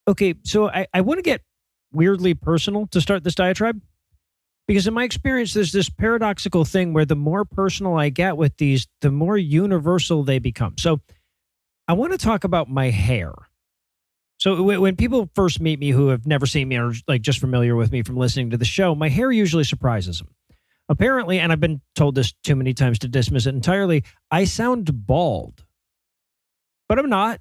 Okay, so I want to get weirdly personal to start this diatribe, because in my experience, there's this paradoxical thing where the more personal I get with these, the more universal they become. So I want to talk about my hair. So when people first meet me who have never seen me or like just familiar with me from listening to the show, my hair usually surprises them. Apparently, and I've been told this too many times to dismiss it entirely, I sound bald. But I'm not.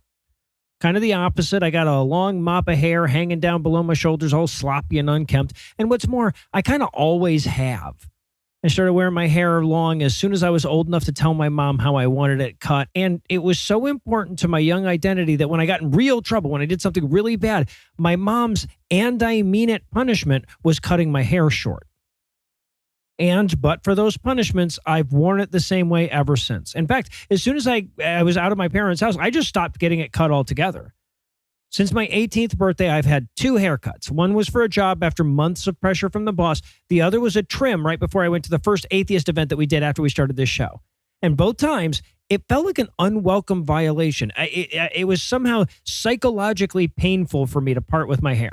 Kind of the opposite. I got a long mop of hair hanging down below my shoulders, all sloppy and unkempt. And what's more, I kind of always have. I started wearing my hair long as soon as I was old enough to tell my mom how I wanted it cut. And it was so important to my young identity that when I got in real trouble, when I did something really bad, my mom's, and I mean it, punishment was cutting my hair short. But for those punishments, I've worn it the same way ever since. In fact, as soon as I was out of my parents' house, I just stopped getting it cut altogether. Since my 18th birthday, I've had 2 haircuts. One was for a job after months of pressure from the boss. The other was a trim right before I went to the first atheist event that we did after we started this show. And both times, it felt like an unwelcome violation. It was somehow psychologically painful for me to part with my hair.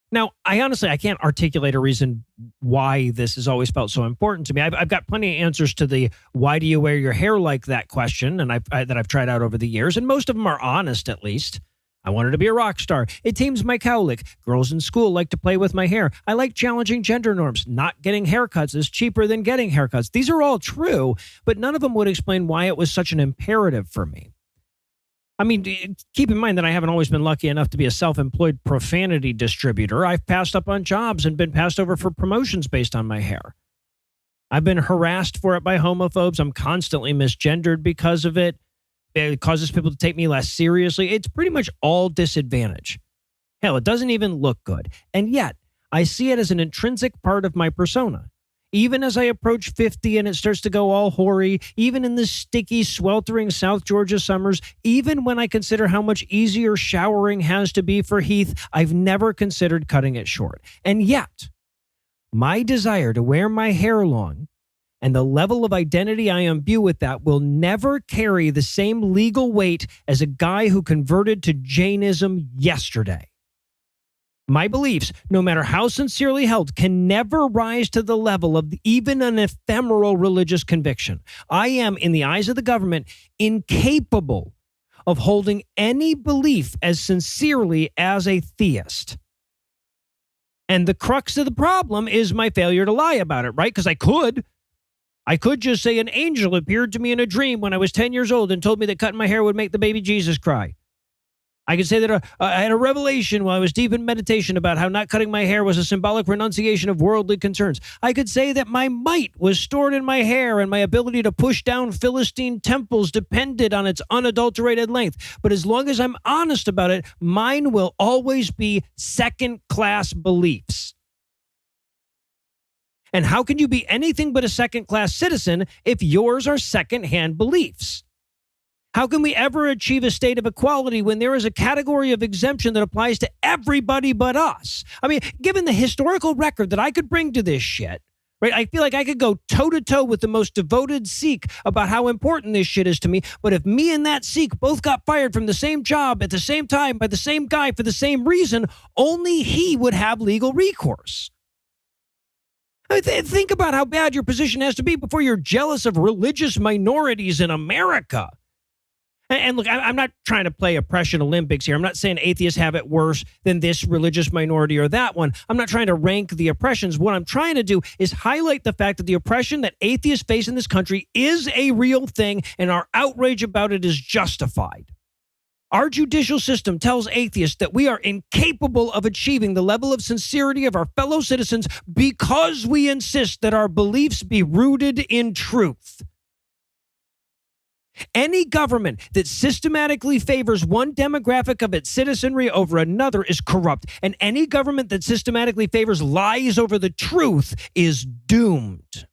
Now, I can't articulate a reason why this has always felt so important to me. I've got plenty of answers to the "why do you wear your hair like that?" question, and that I've tried out over the years, and most of them are honest, at least. I wanted to be a rock star. It tames my cowlick. Girls in school like to play with my hair. I like challenging gender norms. Not getting haircuts is cheaper than getting haircuts. These are all true, but none of them would explain why it was such an imperative for me. I mean, keep in mind that I haven't always been lucky enough to be a self-employed profanity distributor. I've passed up on jobs and been passed over for promotions based on my hair. I've been harassed for it by homophobes. I'm constantly misgendered because of it. It causes people to take me less seriously. It's pretty much all disadvantage. Hell, it doesn't even look good. And yet, I see it as an intrinsic part of my persona. Even as I approach 50 and it starts to go all hoary, even in the sticky, sweltering South Georgia summers, even when I consider how much easier showering has to be for Heath, I've never considered cutting it short. And yet, my desire to wear my hair long and the level of identity I imbue with that will never carry the same legal weight as a guy who converted to Jainism yesterday. My beliefs, no matter how sincerely held, can never rise to the level of even an ephemeral religious conviction. I am, in the eyes of the government, incapable of holding any belief as sincerely as a theist. And the crux of the problem is my failure to lie about it, right? Because I could just say an angel appeared to me in a dream when I was 10 years old and told me that cutting my hair would make the baby Jesus cry. I could say that I had a revelation while I was deep in meditation about how not cutting my hair was a symbolic renunciation of worldly concerns. I could say that my might was stored in my hair and my ability to push down Philistine temples depended on its unadulterated length. But as long as I'm honest about it, mine will always be second-class beliefs. And how can you be anything but a second-class citizen if yours are second-hand beliefs? How can we ever achieve a state of equality when there is a category of exemption that applies to everybody but us? I mean, given the historical record that I could bring to this shit, right? I feel like I could go toe-to-toe with the most devoted Sikh about how important this shit is to me. But if me and that Sikh both got fired from the same job at the same time by the same guy for the same reason, only he would have legal recourse. Think about how bad your position has to be before you're jealous of religious minorities in America. And look, I'm not trying to play oppression Olympics here. I'm not saying atheists have it worse than this religious minority or that one. I'm not trying to rank the oppressions. What I'm trying to do is highlight the fact that the oppression that atheists face in this country is a real thing, and our outrage about it is justified. Our judicial system tells atheists that we are incapable of achieving the level of sincerity of our fellow citizens because we insist that our beliefs be rooted in truth. Any government that systematically favors one demographic of its citizenry over another is corrupt, and any government that systematically favors lies over the truth is doomed.